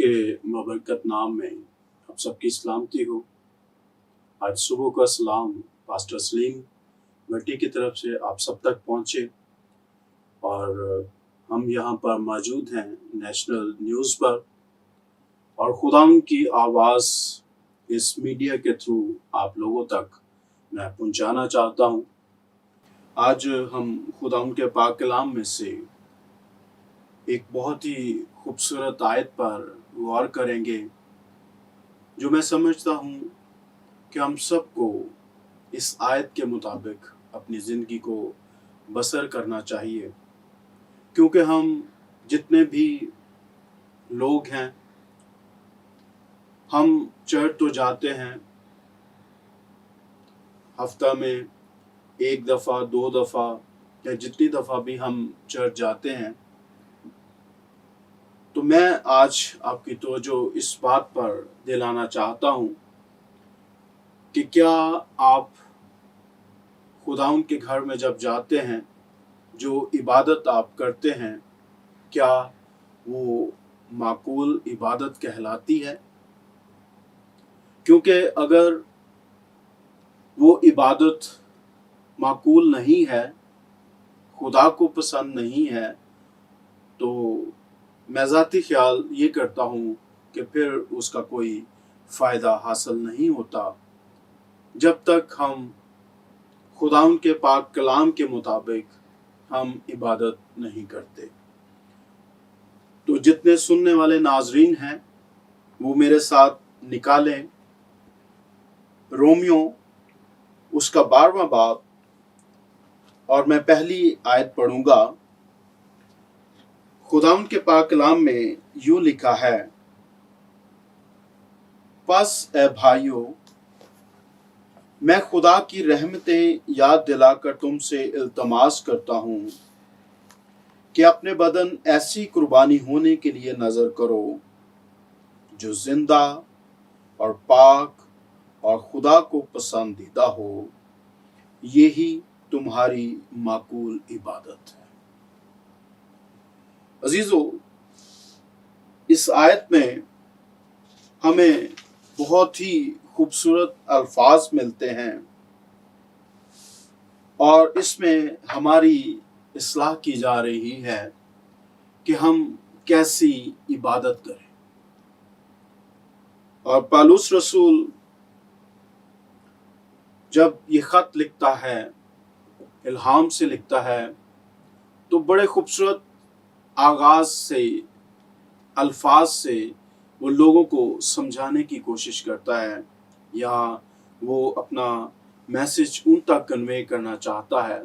के बबरकत नाम में आप सबकी सलामती हो। आज सुबह का सलाम पास्टर सलीम भट्टी की तरफ से आप सब तक पहुँचे और हम यहाँ पर मौजूद हैं नेशनल न्यूज़ पर और खुदा की आवाज़ इस मीडिया के थ्रू आप लोगों तक मैं पहुँचाना चाहता हूँ। आज हम खुदा के पाक कलाम में से एक बहुत ही खूबसूरत आयत पर गौर करेंगे जो मैं समझता हूँ कि हम सबको इस आयत के मुताबिक अपनी ज़िंदगी को बसर करना चाहिए, क्योंकि हम जितने भी लोग हैं हम चर्च तो जाते हैं, हफ्ता में एक दफ़ा दो दफ़ा या जितनी दफ़ा भी हम चर्च जाते हैं। तो मैं आज आपकी तवज्जो इस बात पर दिलाना चाहता हूँ कि क्या आप खुदाउन के घर में जब जाते हैं, जो इबादत आप करते हैं, क्या वो माकूल इबादत कहलाती है? क्योंकि अगर वो इबादत माकूल नहीं है, खुदा को पसंद नहीं है, तो मैं ज़ाती ख्याल ये करता हूँ कि फिर उसका कोई फ़ायदा हासिल नहीं होता जब तक हम खुदाउन के पाक कलाम के मुताबिक हम इबादत नहीं करते। तो जितने सुनने वाले नाजरीन हैं वो मेरे साथ निकालें रोमियो उसका 12वां बाब और मैं पहली आयत पढ़ूंगा। खुदाउन के पाक कलाम में यूं लिखा है, बस ए भाइयों, मैं खुदा की रहमतें याद दिलाकर तुमसे इल्तमास करता हूँ कि अपने बदन ऐसी कुर्बानी होने के लिए नजर करो जो जिंदा और पाक और खुदा को पसंदीदा हो, यही तुम्हारी माकूल इबादत है। अजीजों, इस आयत में हमें बहुत ही खूबसूरत अल्फाज मिलते हैं और इसमें हमारी इस्लाह की जा रही है कि हम कैसी इबादत करें। और पौलुस रसूल जब ये ख़त लिखता है, इल्हाम से लिखता है, तो बड़े खूबसूरत आगाज से, अल्फाज से वो लोगों को समझाने की कोशिश करता है या वो अपना मैसेज उन तक कन्वे करना चाहता है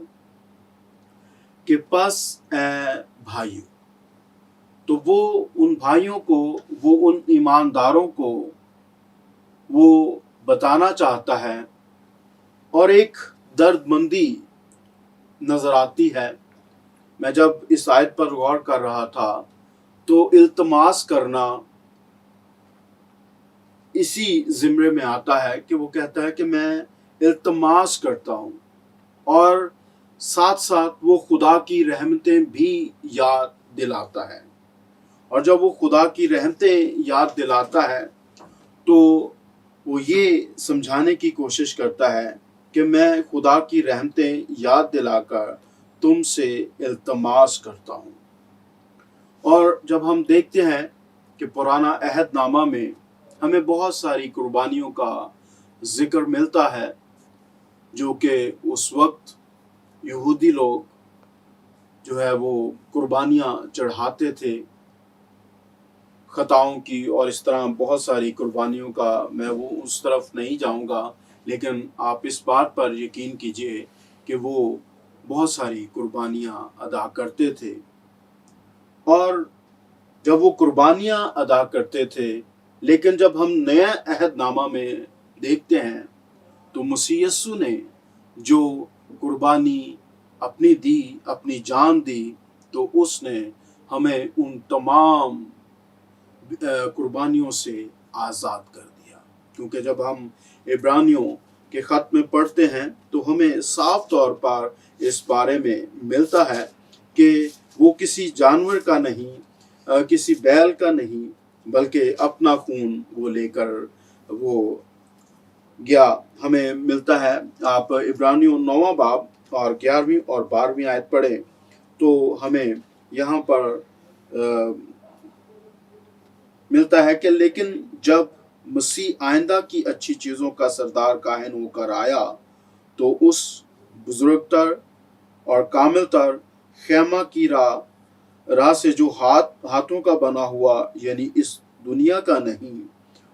कि बस ए भाइयों। तो वो उन भाइयों को, वो उन ईमानदारों को वो बताना चाहता है और एक दर्दमंदी नजर आती है। मैं जब इस आयत पर गौर कर रहा था तो इल्तमास करना इसी ज़िम्रे में आता है कि वो कहता है कि मैं इल्तमास करता हूँ और साथ साथ वो खुदा की रहमतें भी याद दिलाता है। और जब वो खुदा की रहमतें याद दिलाता है तो वो ये समझाने की कोशिश करता है कि मैं खुदा की रहमतें याद दिलाकर तुमसे इल्तमास करता हूँ। और जब हम देखते हैं कि पुराना अहदनामा में हमें बहुत सारी कुर्बानियों का जिक्र मिलता है जो कि उस वक्त यहूदी लोग जो है वो कुर्बानियाँ चढ़ाते थे खताओं की, और इस तरह बहुत सारी कुर्बानियों का मैं वो उस तरफ नहीं जाऊंगा, लेकिन आप इस बात पर यकीन कीजिए कि वो बहुत सारी कुर्बानियाँ अदा करते थे। और जब वो कुर्बानियाँ अदा करते थे, लेकिन जब हम नया अहदनामा में देखते हैं तो मसीह यीशु ने जो कुर्बानी अपनी दी, अपनी जान दी, तो उसने हमें उन तमाम कुर्बानियों से आज़ाद कर दिया। क्योंकि जब हम इब्रानियों के ख़त में पढ़ते हैं तो हमें साफ तौर पर इस बारे में मिलता है कि वो किसी जानवर का नहीं, किसी बैल का नहीं, बल्कि अपना खून वो लेकर वो गया। हमें मिलता है, आप इब्रानियों 9वां बाब और 11वीं और 12वीं आयत पढ़ें तो हमें यहाँ पर मिलता है कि लेकिन जब मसीह आइंदा की अच्छी चीज़ों का सरदार काहिन होकर आया तो उस बुजुर्गतर और कामिलतर खेमा की राह से जो हाथों का बना हुआ यानी इस दुनिया का नहीं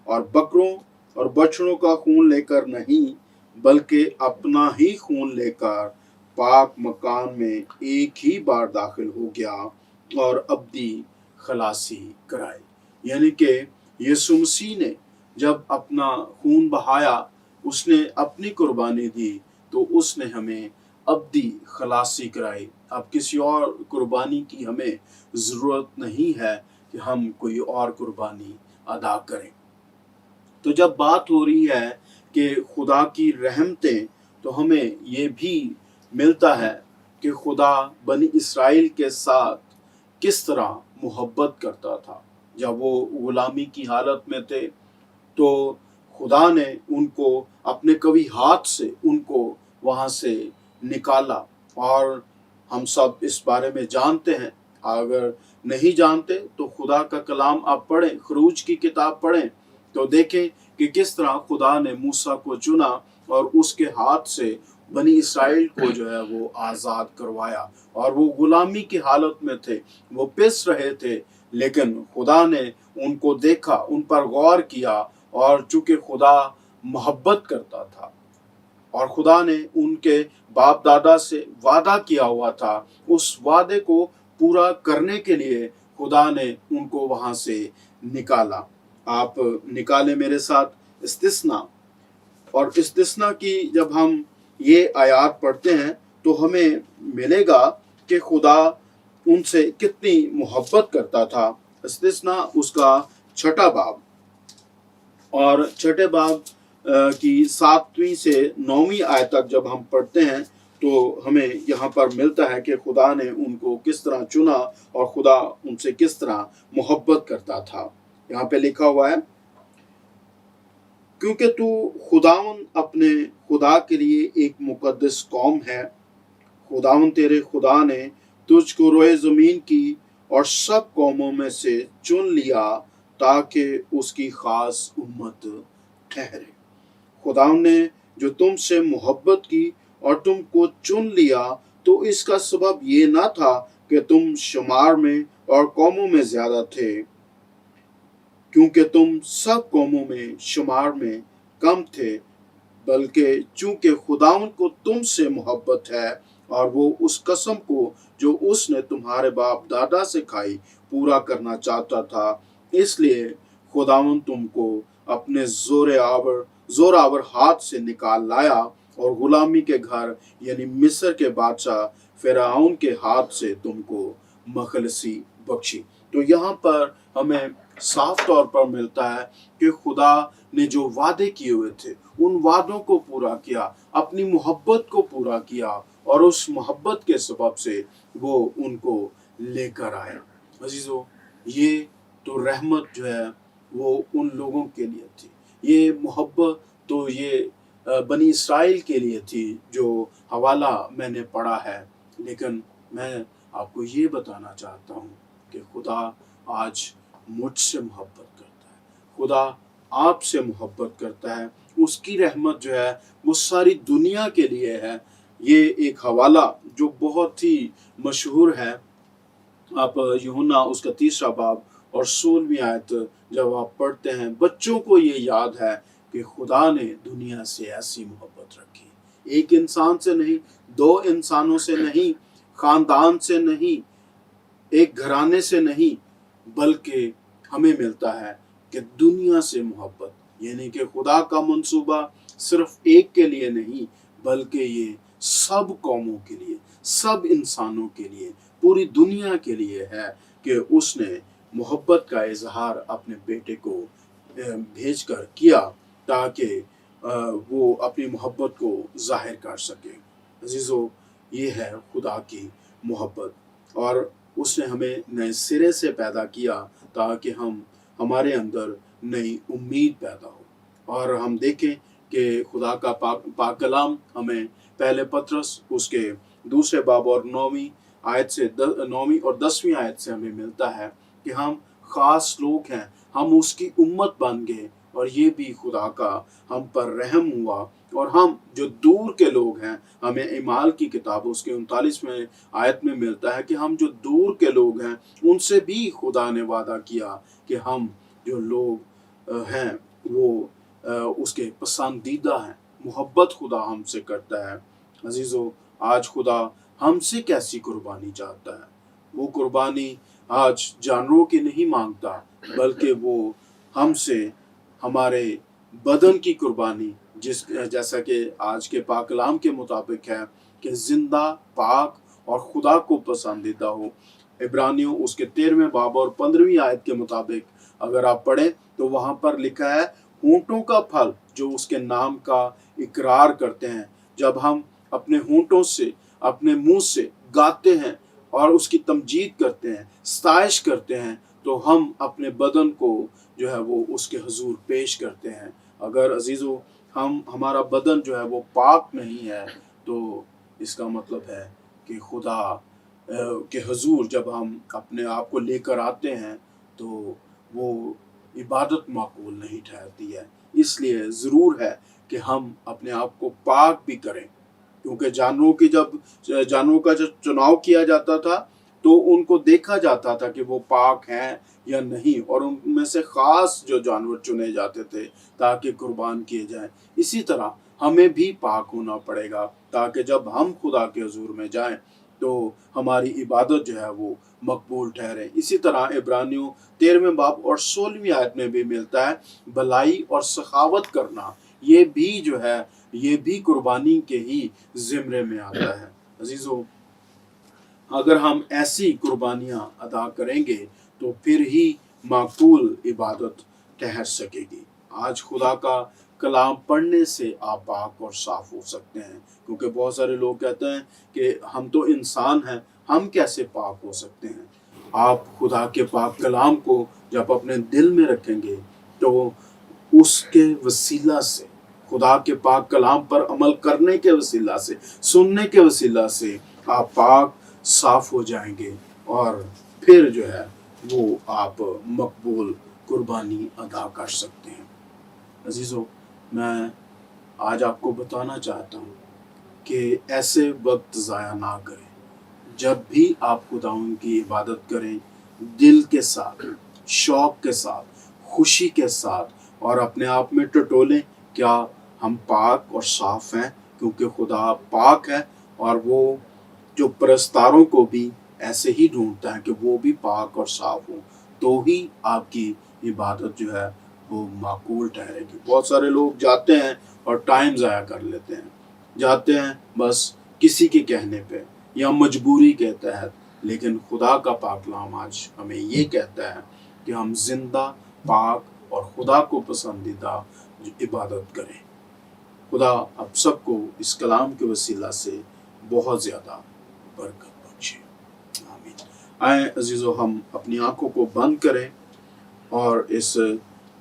और बकरों और बछड़ों का खून लेकर नहीं बल्कि अपना ही खून लेकर पाक मकान में एक ही बार दाखिल हो गया और अब्दी खलासी कराई। यानी कि यीशु मसीह ने जब अपना खून बहाया, उसने अपनी कुर्बानी दी तो उसने हमें अब्दी खलासी कराई। अब किसी और कुर्बानी की हमें ज़रूरत नहीं है कि हम कोई और कुर्बानी अदा करें। तो जब बात हो रही है कि खुदा की रहमतें, तो हमें ये भी मिलता है कि खुदा बनी इसराइल के साथ किस तरह मोहब्बत करता था। जब वो गुलामी की हालत में थे तो खुदा ने उनको अपने कवी हाथ से उनको वहाँ से निकाला। और हम सब इस बारे में जानते हैं। अगर नहीं जानते तो खुदा का कलाम आप पढ़ें, खरूज की किताब पढ़ें तो देखें कि किस तरह खुदा ने मूसा को चुना और उसके हाथ से बनी इसराइल को जो है वो आज़ाद करवाया। और वो गुलामी की हालत में थे, वो पिस रहे थे, लेकिन खुदा ने उनको देखा, उन पर गौर किया और चूंकि खुदा मोहब्बत करता था और खुदा ने उनके बाप दादा से वादा किया हुआ था, उस वादे को पूरा करने के लिए खुदा ने उनको वहां से निकाला। आप निकाले मेरे साथ इस्तिस्ना। और इस्तिस्ना की जब हम ये आयात पढ़ते हैं तो हमें मिलेगा कि खुदा उनसे कितनी मोहब्बत करता था। इस्तिस्ना उसका 6ठा बाब और 6ठे बाब की 7वीं से 9वीं आयत तक जब हम पढ़ते हैं तो हमें यहाँ पर मिलता है कि खुदा ने उनको किस तरह चुना और खुदा उनसे किस तरह मोहब्बत करता था। यहाँ पे लिखा हुआ है, क्योंकि तू खुदावन अपने खुदा के लिए एक मुकद्दस कौम है। खुदावन तेरे खुदा ने तुझको रोए ज़मीन की और सब कौमों में से चुन लिया ताकि उसकी खास उम्मत ठहरे। खुदावन ने जो तुमसे मोहब्बत की और तुमको चुन लिया तो इसका सबब ये ना था कि तुम शुमार में और कौमों में ज्यादा थे, क्योंकि तुम सब कौमों में शुमार में कम थे, बल्कि चूंकि खुदावन को तुमसे मोहब्बत है और वो उस कसम को जो उसने तुम्हारे बाप दादा से खाई पूरा करना चाहता था, इसलिए खुदावन तुमको अपने जोरावर हाथ से निकाल लाया और गुलामी के घर यानी मिस्र के बादशाह फिरौन के हाथ से तुमको मखलसी बख्शी। तो यहाँ पर हमें साफ तौर पर मिलता है कि खुदा ने जो वादे किए हुए थे उन वादों को पूरा किया, अपनी मोहब्बत को पूरा किया और उस मोहब्बत के सबब से वो उनको लेकर आए। अजीजों, ये तो रहमत जो है वो उन लोगों के लिए थी, ये मोहब्बत तो ये बनी इसराइल के लिए थी जो हवाला मैंने पढ़ा है। लेकिन मैं आपको ये बताना चाहता हूँ कि खुदा आज मुझसे मोहब्बत करता है, खुदा आपसे मोहब्बत करता है। उसकी रहमत जो है वो सारी दुनिया के लिए है। ये एक हवाला जो बहुत ही मशहूर है, आप यूहन्ना उसका 3रा बाब और 16वीं आयत जब आप पढ़ते हैं, बच्चों को ये याद है कि खुदा ने दुनिया से ऐसी मोहब्बत रखी, एक इंसान से नहीं, 2 इंसानों से नहीं, खानदान से नहीं, एक घराने से नहीं, बल्कि हमें मिलता है कि दुनिया से मोहब्बत। यानी कि खुदा का मंसूबा सिर्फ एक के लिए नहीं बल्कि ये सब कौमों के लिए, सब इंसानों के लिए, पूरी दुनिया के लिए है कि उसने मोहब्बत का इजहार अपने बेटे को भेजकर किया ताकि वो अपनी मोहब्बत को जाहिर कर सके। अजीजों, ये है खुदा की मोहब्बत और उसने हमें नए सिरे से पैदा किया ताकि हम हमारे अंदर नई उम्मीद पैदा हो। और हम देखें कि खुदा का पाक कलाम हमें पहले पत्रस उसके दूसरे बाब और 9वीं और 10वीं आयत से हमें मिलता है कि हम खास लोग हैं, हम उसकी उम्मत बन गए, और ये भी खुदा का हम पर रहम हुआ। और हम जो दूर के लोग हैं, हमें इमाल की किताब उसके 39वें आयत में मिलता है कि हम जो दूर के लोग हैं उनसे भी खुदा ने वादा किया कि हम जो लोग हैं वो उसके पसंदीदा हैं। मोहब्बत खुदा हमसे करता है। अजीजों, आज खुदा हमसे कैसी कुर्बानी चाहता है? वो कुर्बानी आज जानवरों की नहीं मांगता, बल्कि वो हमसे हमारे बदन की कुर्बानी, जैसा कि आज के पाक कलाम के मुताबिक है कि जिंदा, पाक और खुदा को पसंदीदा हो। इब्रानियों उसके 13वें बाब और 15वीं आयत के मुताबिक अगर आप पढ़ें तो वहां पर लिखा है, होंठों का फल जो उसके नाम का इकरार करते हैं। जब हम अपने होंठों से, अपने मुंह से गाते हैं और उसकी तमजीद करते हैं, सताइश करते हैं, तो हम अपने बदन को जो है वो उसके हुजूर पेश करते हैं। अगर अजीजों हमारा बदन जो है वो पाक नहीं है, तो इसका मतलब है कि खुदा के हुजूर जब हम अपने आप को लेकर आते हैं तो वो इबादत माकूल नहीं ठहरती है। इसलिए ज़रूर है कि हम अपने आप को पाक भी करें, क्योंकि जानवरों का जब चुनाव किया जाता था तो उनको देखा जाता था कि वो पाक हैं या नहीं, और उनमें से खास जो जानवर चुने जाते थे ताकि कुर्बान किए जाएं। इसी तरह हमें भी पाक होना पड़ेगा ताकि जब हम खुदा के हुजूर में जाएं तो हमारी इबादत जो है वो मकबूल ठहरे। इसी तरह इब्रानियों 13वें बाब और 16वीं आयत में भी मिलता है, भलाई और सखावत करना ये भी जो है ये भी कुर्बानी के ही ज़िम्रे में आता है। अजीजों, अगर हम ऐसी कुर्बानियां अदा करेंगे तो फिर ही माकूल इबादत ठहर सकेगी। आज खुदा का कलाम पढ़ने से आप पाक और साफ हो सकते हैं, क्योंकि बहुत सारे लोग कहते हैं कि हम तो इंसान हैं, हम कैसे पाक हो सकते हैं। आप खुदा के पाक कलाम को जब अपने दिल में रखेंगे तो उसके वसीला से, खुदा के पाक कलाम पर अमल करने के वसीला से, सुनने के वसीला से आप पाक साफ हो जाएंगे, और फिर जो है वो आप मकबूल कुर्बानी अदा कर सकते हैं। अजीजों, मैं आज आपको बताना चाहता हूँ कि ऐसे वक्त ज़ाया ना करें। जब भी आप खुदावंद की इबादत करें, दिल के साथ, शौक के साथ, खुशी के साथ, और अपने आप में टटोलें, क्या हम पाक और साफ हैं? क्योंकि खुदा पाक है और वो जो परस्तारों को भी ऐसे ही ढूंढता है कि वो भी पाक और साफ हो, तो ही आपकी इबादत जो है वो माकूल ठहरेगी। बहुत सारे लोग जाते हैं और टाइम ज़ाया कर लेते हैं, जाते हैं बस किसी के कहने पे या मजबूरी के तहत, लेकिन खुदा का पाक कलाम आज हमें ये कहता है कि हम जिंदा, पाक और खुदा को पसंदीदा इबादत करें। खुदा आप सबको इस कलाम के वसीला से बहुत ज़्यादा बरकत बख्शे। आमीन। आए अजीज़ों, हम अपनी आंखों को बंद करें और इस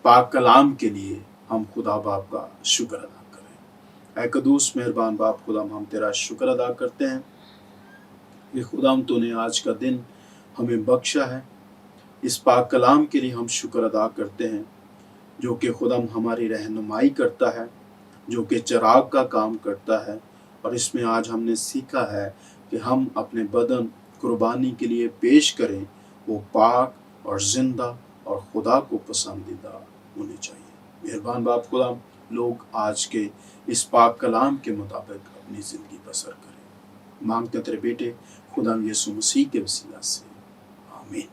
पाक कलाम के लिए हम खुदा बाप का शुक्र अदा करें। ऐ कदूस मेहरबान बाप खुदा, हम तेरा शुक्र अदा करते हैं कि खुदा तूने आज का दिन हमें बख्शा है। इस पाक कलाम के लिए हम शुक्र अदा करते हैं जो कि खुदा हमारी रहनुमाई करता है, जो कि चिराग का काम करता है। और इसमें आज हमने सीखा है कि हम अपने बदन कुर्बानी के लिए पेश करें, वो पाक और जिंदा और खुदा को पसंदीदा होने चाहिए। मेहरबान बाप खुदा, लोग आज के इस पाक कलाम के मुताबिक अपनी ज़िंदगी बसर करें। मांगते तेरे बेटे खुदा यीशु मसीह के वसीला से, आमीन।